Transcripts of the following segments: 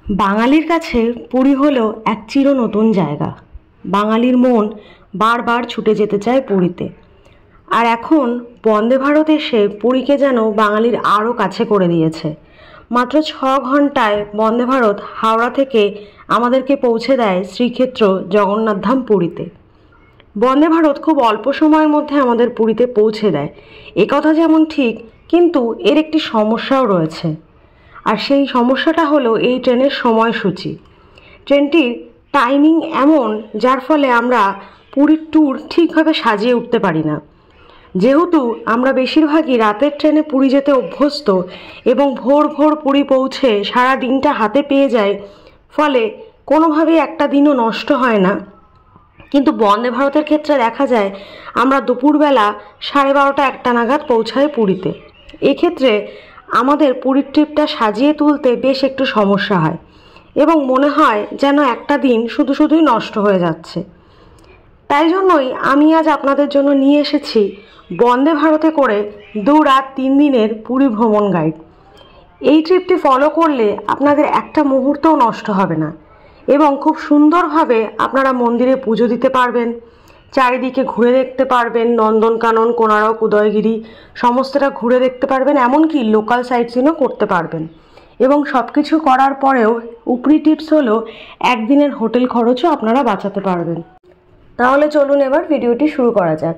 বাঙালির কাছে পুরী হলো এক চির নতুন জায়গা। বাঙালির মন বারবার ছুটে যেতে চায় পুরীতে। আর এখন বন্দে ভারত এসে পুরীকে যেন বাঙালির আরও কাছে করে দিয়েছে। মাত্র 6 ঘন্টায় বন্দে ভারত হাওড়া থেকে আমাদেরকে পৌঁছে দেয় শ্রীক্ষেত্র জগন্নাথধাম পুরীতে। বন্দে ভারত খুব অল্প সময়ের মধ্যে আমাদের পুরীতে পৌঁছে দেয়, একথা যেমন ঠিক, কিন্তু এর একটি সমস্যাও রয়েছে। আর সেই সমস্যাটা হলো এই ট্রেনের সময়সূচি। ট্রেনটির টাইমিং এমন, যার ফলে আমরা পুরীর ট্যুর ঠিকভাবে সাজিয়ে উঠতে পারি না। যেহেতু আমরা বেশিরভাগই রাতের ট্রেনে পুরী যেতে অভ্যস্ত এবং ভোর ভোর পুরী পৌঁছে সারা দিনটা হাতে পেয়ে যায়, ফলে কোনোভাবেই একটা দিনও নষ্ট হয় না। কিন্তু বন্দে ভারতের ক্ষেত্রে দেখা যায় আমরা দুপুরবেলা 12:30 একটা নাগাদ পৌঁছাই পুরীতে। এক্ষেত্রে আমাদের পুরীর ট্রিপটা সাজিয়ে তুলতে বেশ একটু সমস্যা হয় এবং মনে হয় যেন একটা দিন শুধু শুধুই নষ্ট হয়ে যাচ্ছে। তাই জন্যই আমি আজ আপনাদের জন্য নিয়ে এসেছি বন্দে ভারতে করে 2 রাত 3 দিনের পুরী ভ্রমণ গাইড। এই ট্রিপটি ফলো করলে আপনাদের একটা মুহূর্তও নষ্ট হবে না এবং খুব সুন্দরভাবে আপনারা মন্দিরে পুজো দিতে পারবেন, চারিদিকে ঘুরে দেখতে পারবেন, নন্দনকানন, কোনারক, উদয়গিরি সমস্তটা ঘুরে দেখতে পারবেন, এমনকি লোকাল সাইট সিনও করতে পারবেন। এবং সব কিছু করার পরেও উপরি টিপস হলো একদিনের হোটেল খরচও আপনারা বাঁচাতে পারবেন। তাহলে চলুন এবার ভিডিওটি শুরু করা যাক।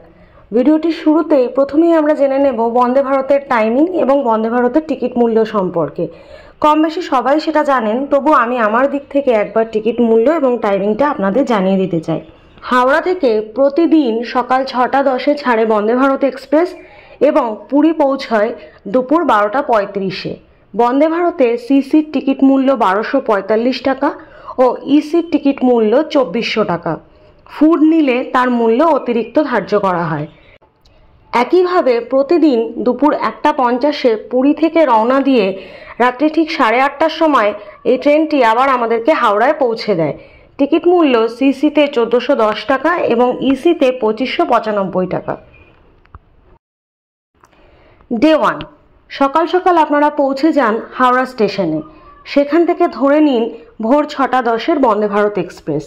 ভিডিওটির শুরুতেই প্রথমেই আমরা জেনে নেব বন্দে ভারতের টাইমিং এবং বন্দে ভারতের টিকিট মূল্য সম্পর্কে। কম বেশি সবাই সেটা জানেন, তবু আমি আমার দিক থেকে একবার টিকিট মূল্য এবং টাইমিংটা আপনাদের জানিয়ে দিতে চাই। হাওড়া থেকে প্রতিদিন সকাল 6:10 ছাড়ে বন্দে ভারত এক্সপ্রেস এবং পুরী পৌঁছায় দুপুর 12:35। বন্দে ভারতে সিসির টিকিট মূল্য 1245 টাকা ও ইসির টিকিট মূল্য 2400 টাকা। ফুড নিলে তার মূল্য অতিরিক্ত ধার্য করা হয়। একইভাবে প্রতিদিন দুপুর 1:50 পুরী থেকে রওনা দিয়ে রাত্রি ঠিক 8:30টার সময় এই ট্রেনটি আবার আমাদেরকে হাওড়ায় পৌঁছে দেয়। টিকিট মূল্য সিসিতে 1410 টাকা এবং ইসিতে 2595 টাকা। ডে 1, সকাল সকাল আপনারা পৌঁছে যান হাওড়া স্টেশনে। সেখান থেকে ধরে নিন ভোর 6:10 বন্দে ভারত এক্সপ্রেস।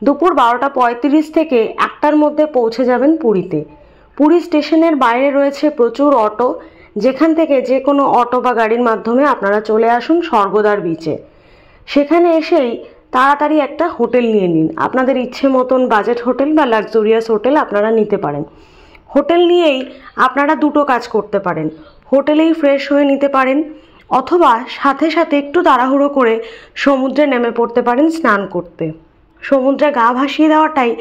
দুপুর 12:35 থেকে 1টার মধ্যে পৌঁছে যাবেন পুরীতে। পুরী স্টেশনের বাইরে রয়েছে প্রচুর অটো, যেখান থেকে যে কোনো অটো বা গাড়ির মাধ্যমে আপনারা চলে আসুন স্বর্গদ্বার বিচে। সেখানে এসেই তাড়াতাড়ি একটা হোটেল নিয়ে নিন। আপনাদের ইচ্ছে মতন বাজেট হোটেল বা লাক্সুরিয়াস হোটেল আপনারা নিতে পারেন। হোটেল নিয়েই আপনারা দুটো কাজ করতে পারেন, হোটেলেই ফ্রেশ হয়ে নিতে পারেন অথবা সাথে সাথে একটু তাড়াহুড়ো করে সমুদ্রে নেমে পড়তে পারেন স্নান করতে। সমুদ্রে গা ভাসিয়ে দেওয়াটাই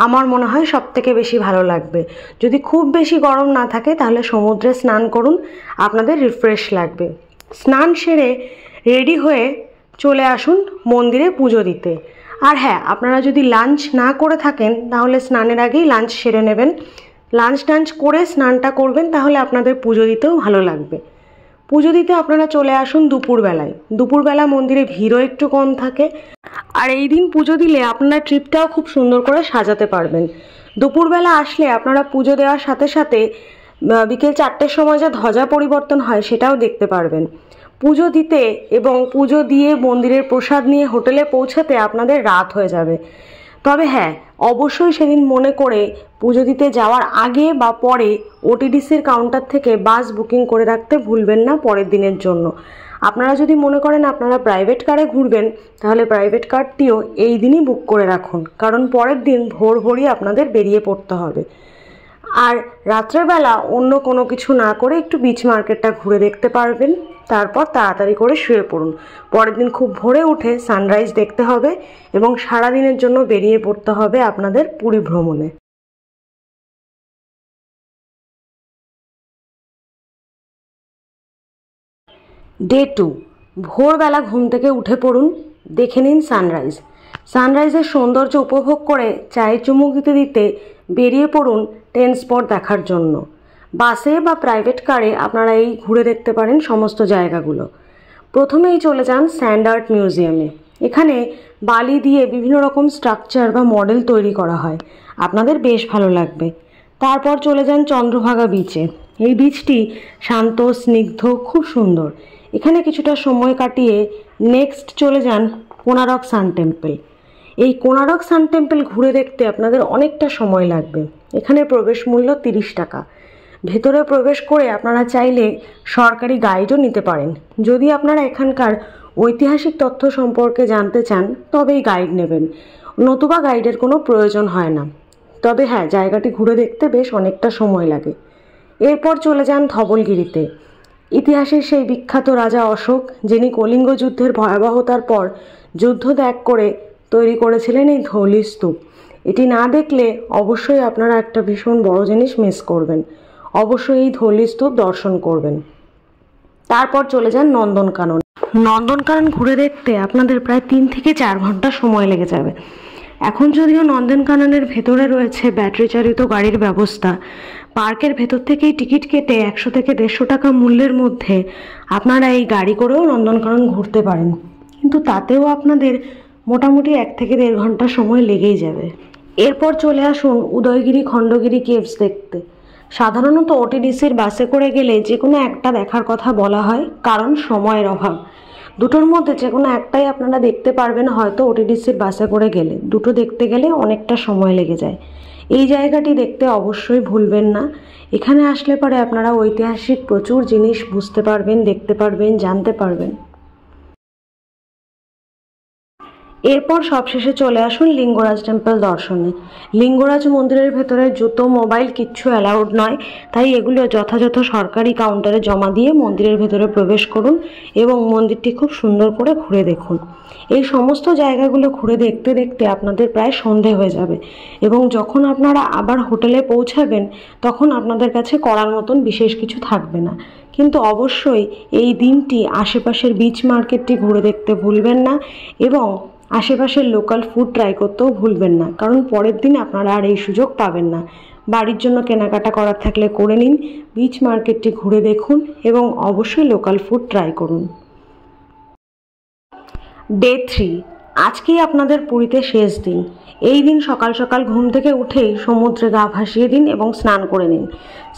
আমার মনে হয় সবথেকে বেশি ভালো লাগবে। যদি খুব বেশি গরম না থাকে তাহলে সমুদ্রে স্নান করুন, আপনাদের রিফ্রেশ লাগবে। স্নান সেরে রেডি হয়ে চলে আসুন মন্দিরে পুজো দিতে। আর হ্যাঁ, আপনারা যদি লাঞ্চ না করে থাকেন তাহলে স্নানের আগেই লাঞ্চ সেরে নেবেন। লাঞ্চ করে স্নানটা করবেন, তাহলে আপনাদের পুজো দিতেও ভালো লাগবে। পুজো দিতে আপনারা চলে আসুন দুপুরবেলায়। দুপুরবেলা মন্দিরে ভিড়ও একটু কম থাকে, আর এই দিন পুজো দিলে আপনারা ট্রিপটাও খুব সুন্দর করে সাজাতে পারবেন। দুপুরবেলা আসলে আপনারা পুজো দেওয়ার সাথে সাথে বিকেল 4টের সময় যা ধ্বজা পরিবর্তন হয় সেটাও দেখতে পারবেন। পুজো দিতে এবং পুজো দিয়ে মন্দিরের প্রসাদ নিয়ে হোটেলে পৌঁছাতে আপনাদের রাত হয়ে যাবে। তবে হ্যাঁ, অবশ্যই সেদিন মনে করে পুজো দিতে যাওয়ার আগে বা পরে ওটিডিসির কাউন্টার থেকে বাস বুকিং করে রাখতে ভুলবেন না পরের দিনের জন্য। আপনারা যদি মনে করেন আপনারা প্রাইভেট কারে ঘুরবেন, তাহলে প্রাইভেট কারটিও এই দিনই বুক করে রাখুন, কারণ পরের দিন ভোর ভোরই আপনাদের বেরিয়ে পড়তে হবে। আর রাত্রেবেলা অন্য কোনো কিছু না করে একটু বিচ মার্কেটটা ঘুরে দেখতে পারবেন, তারপর তাড়াতাড়ি করে শুয়ে পড়ুন। পরের দিন খুব ভোরে উঠে সানরাইজ দেখতে হবে এবং সারাদিনের জন্য বেরিয়ে পড়তে হবে আপনাদের পুরী ভ্রমণে। ডে 2, ভোরবেলা ঘুম থেকে উঠে পড়ুন, দেখে নিন সানরাইজ। সানরাইজের সৌন্দর্য উপভোগ করে চায়ে চুমুক দিতে দিতে বেরিয়ে পড়ুন 10 স্পট দেখার জন্য। বাসে বা প্রাইভেট কারে আপনারা এই ঘুরে দেখতে পারেন সমস্ত জায়গাগুলো। প্রথমেই চলে যান স্যান্ড আর্ট মিউজিয়ামে। এখানে বালি দিয়ে বিভিন্ন রকম স্ট্রাকচার বা মডেল তৈরি করা হয়, আপনাদের বেশ ভালো লাগবে। তারপর চলে যান চন্দ্রভাগা বিচে। এই বিচটি শান্ত, স্নিগ্ধ, খুব সুন্দর। এখানে কিছুটা সময় কাটিয়ে নেক্সট চলে যান কোনারক সান টেম্পল। এই কোনারক সান টেম্পল ঘুরে দেখতে আপনাদের অনেকটা সময় লাগবে। এখানে প্রবেশ মূল্য 30 টাকা। ভেতরে প্রবেশ করে আপনারা চাইলে সরকারি গাইডও নিতে পারেন। যদি আপনারা এখানকার ঐতিহাসিক তথ্য সম্পর্কে জানতে চান তবেই গাইড নেবেন, নতুবা গাইডের কোনো প্রয়োজন হয় না। তবে হ্যাঁ, জায়গাটি ঘুরে দেখতে বেশ অনেকটা সময় লাগে। এরপর চলে যান ধবলগিরিতে। ইতিহাসের সেই বিখ্যাত রাজা অশোক, যিনি কলিঙ্গ যুদ্ধের ভয়াবহতার পর যুদ্ধ ত্যাগ করে তৈরি করেছিলেন এই ধৌলি স্তূপ। এটি না দেখলে অবশ্যই আপনারা একটা ভীষণ বড় জিনিস মিস করবেন। অবশ্যই এই ধৌলি স্তূপ দর্শন করবেন। তারপর চলে যান নন্দনকানন। নন্দনকানন ঘুরে দেখতে আপনাদের প্রায় 3 থেকে 4 ঘন্টা সময় লেগে যাবে। এখন যদিও নন্দনকাননের ভেতরে রয়েছে ব্যাটারি চালিত গাড়ির ব্যবস্থা, পার্কের ভেতর থেকেই টিকিট কেটে 100 থেকে 150 টাকা মূল্যের মধ্যে আপনারা এই গাড়ি করেও নন্দনকানন ঘুরতে পারেন, কিন্তু তাতেও আপনাদের মোটামুটি 1 থেকে 1.5 ঘন্টা সময় লেগেই যাবে। এরপর চলে আসুন উদয়গিরি খণ্ডগিরি কেভস দেখতে। সাধারণত ওটিডিসির বাসে করে গেলে যে কোনো একটা দেখার কথা বলা হয়, কারণ সময়ের অভাব। দুটোর মধ্যে যে কোনো একটাই আপনারা দেখতে পারবেন হয়তো ওটিডিসির বাসে করে গেলে। দুটো দেখতে গেলে অনেকটা সময় লেগে যায়। এই জায়গাটি দেখতে অবশ্যই ভুলবেন না। এখানে আসলে পরে আপনারা ঐতিহাসিক প্রচুর জিনিস বুঝতে পারবেন, দেখতে পারবেন, জানতে পারবেন। এরপর সবশেষে চলে আসুন লিঙ্গরাজ টেম্পল দর্শনে। লিঙ্গরাজ মন্দিরের ভেতরে জুতো, মোবাইল কিচ্ছু অ্যালাউড নয়, তাই এগুলো যথাযথ সরকারি কাউন্টারে জমা দিয়ে মন্দিরের ভেতরে প্রবেশ করুন এবং মন্দিরটি খুব সুন্দর করে ঘুরে দেখুন। এই সমস্ত জায়গাগুলো ঘুরে দেখতে দেখতে আপনাদের প্রায় সন্ধে হয়ে যাবে এবং যখন আপনারা আবার হোটেলে পৌঁছাবেন তখন আপনাদের কাছে করার মতন বিশেষ কিছু থাকবে না। কিন্তু অবশ্যই এই দিনটি আশেপাশের বিচ মার্কেটটি ঘুরে দেখতে ভুলবেন না এবং আশেপাশের লোকাল ফুড ট্রাই করতেও ভুলবেন না, কারণ পরের দিন আপনারা আর এই সুযোগ পাবেন না। বাড়ির জন্য কেনাকাটা করার থাকলে করে নিন, বিচ মার্কেটটি ঘুরে দেখুন এবং অবশ্যই লোকাল ফুড ট্রাই করুন। ডে 3, আজকেই আপনাদের পুরীতে শেষ দিন। এই দিন সকাল সকাল ঘুম থেকে উঠেই সমুদ্রে গা ভাসিয়ে দিন এবং স্নান করে নিন।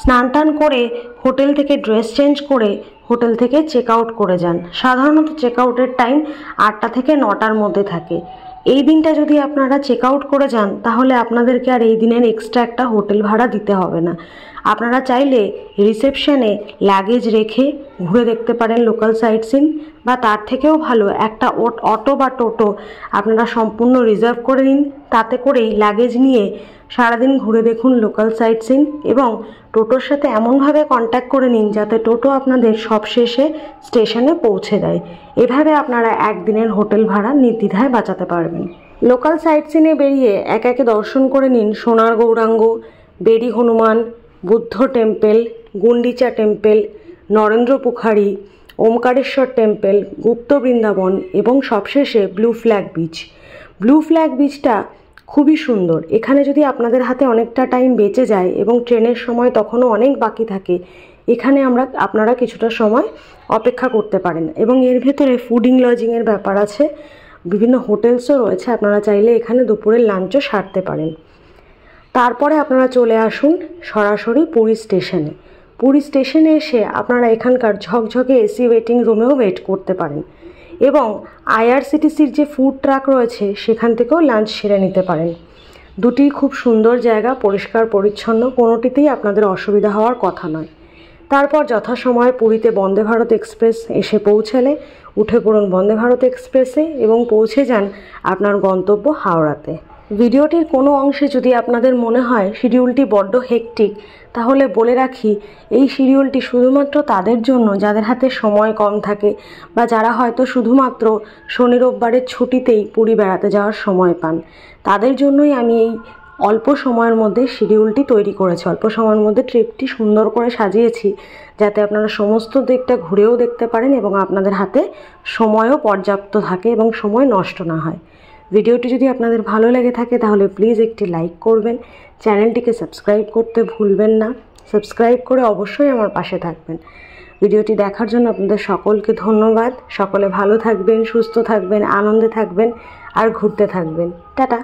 স্নান টান করে হোটেল থেকে ড্রেস চেঞ্জ করে হোটেল থেকে চেক আউট করে যান। সাধারণত চেক আউটের টাইম 8টা থেকে 9টার মধ্যে থাকে। এই দিনটা যদি আপনারা চেক আউট করে যান তাহলে আপনাদেরকে আর এই দিনের এক্সট্রা একটা হোটেল ভাড়া দিতে হবে না। আপনারা চাইলে রিসেপশনে লাগেজ রেখে ঘুরে দেখতে পারেন লোকাল সাইট সিন, বা তার থেকেও ভালো একটা অটো বা টোটো আপনারা সম্পূর্ণ রিজার্ভ করে নিন। তাতে করেই লাগেজ নিয়ে সারাদিন ঘুরে দেখুন লোকাল সাইট সিন এবং টোটোর সাথে এমনভাবে কন্ট্যাক্ট করে নিন যাতে টোটো আপনাদের সবশেষে স্টেশনে পৌঁছে দেয়। এভাবে আপনারা একদিনের হোটেল ভাড়া নির্দ্বিধায় বাঁচাতে পারবেন। লোকাল সাইট সিনে বেরিয়ে একে একে দর্শন করে নিন Sonar Gouranga, Bedi Hanuman, Buddha temple, Gundicha temple, Narendra Pukhari, Omkareshwar temple, Gupta Vrindavan এবং সবশেষে blue flag beach. Blue flag বিচটা খুবই সুন্দর। এখানে যদি আপনাদের হাতে অনেকটা টাইম বেঁচে যায় এবং ট্রেনের সময় তখনও অনেক বাকি থাকে, এখানে আপনারা কিছুটা সময় অপেক্ষা করতে পারেন এবং এর ভেতরে ফুডিং লজিংয়ের ব্যাপার আছে, বিভিন্ন হোটেলসও রয়েছে। আপনারা চাইলে এখানে দুপুরের লাঞ্চও সারতে পারেন। তারপরে আপনারা চলে আসুন সরাসরি পুরী স্টেশনে। পুরী স্টেশনে এসে আপনারা এখানকার ঝকঝকে এসি ওয়েটিং রুমেও ওয়েট করতে পারেন এবং আইআরসিটিসির যে ফুড ট্রাক রয়েছে সেখান থেকেও লাঞ্চ সেরে নিতে পারেন। দুটি খুব সুন্দর জায়গা, পরিষ্কার পরিচ্ছন্ন, কোনোটিতেই আপনাদের অসুবিধা হওয়ার কথা নয়। তারপর যথাসময়ে পুরীতে বন্দে ভারত এক্সপ্রেস এসে পৌঁছালে উঠে পড়ুন বন্দে ভারত এক্সপ্রেসে এবং পৌঁছে যান আপনার গন্তব্য হাওড়াতে। ভিডিওটির কোনো অংশে যদি আপনাদের মনে হয় শিডিউলটি বড্ড হেকটিক, তাহলে বলে রাখি এই শিডিউলটি শুধুমাত্র তাদের জন্য যাদের হাতে সময় কম থাকে বা যারা হয়তো শুধুমাত্র শনি রোববারের ছুটিতেই পুরী বেড়াতে যাওয়ার সময় পান। তাদের জন্যই আমি এই অল্প সময়ের মধ্যে শিডিউলটি তৈরি করেছি, অল্প সময়ের মধ্যে ট্রিপটি সুন্দর করে সাজিয়েছি যাতে আপনারা সমস্ত দিকটা ঘুরেও দেখতে পারেন এবং আপনাদের হাতে সময়ও পর্যাপ্ত থাকে এবং সময় নষ্ট না হয়। ভিডিওটি যদি আপনাদের ভালো লেগে থাকে তাহলে প্লিজ একটি লাইক করবেন, চ্যানেলটিকে সাবস্ক্রাইব করতে ভুলবেন না। সাবস্ক্রাইব করে অবশ্যই আমার পাশে থাকবেন। ভিডিওটি দেখার জন্য আপনাদের সকলকে ধন্যবাদ। সকলে ভালো থাকবেন, সুস্থ থাকবেন, আনন্দে থাকবেন আর ঘুরতে থাকবেন। টাটা।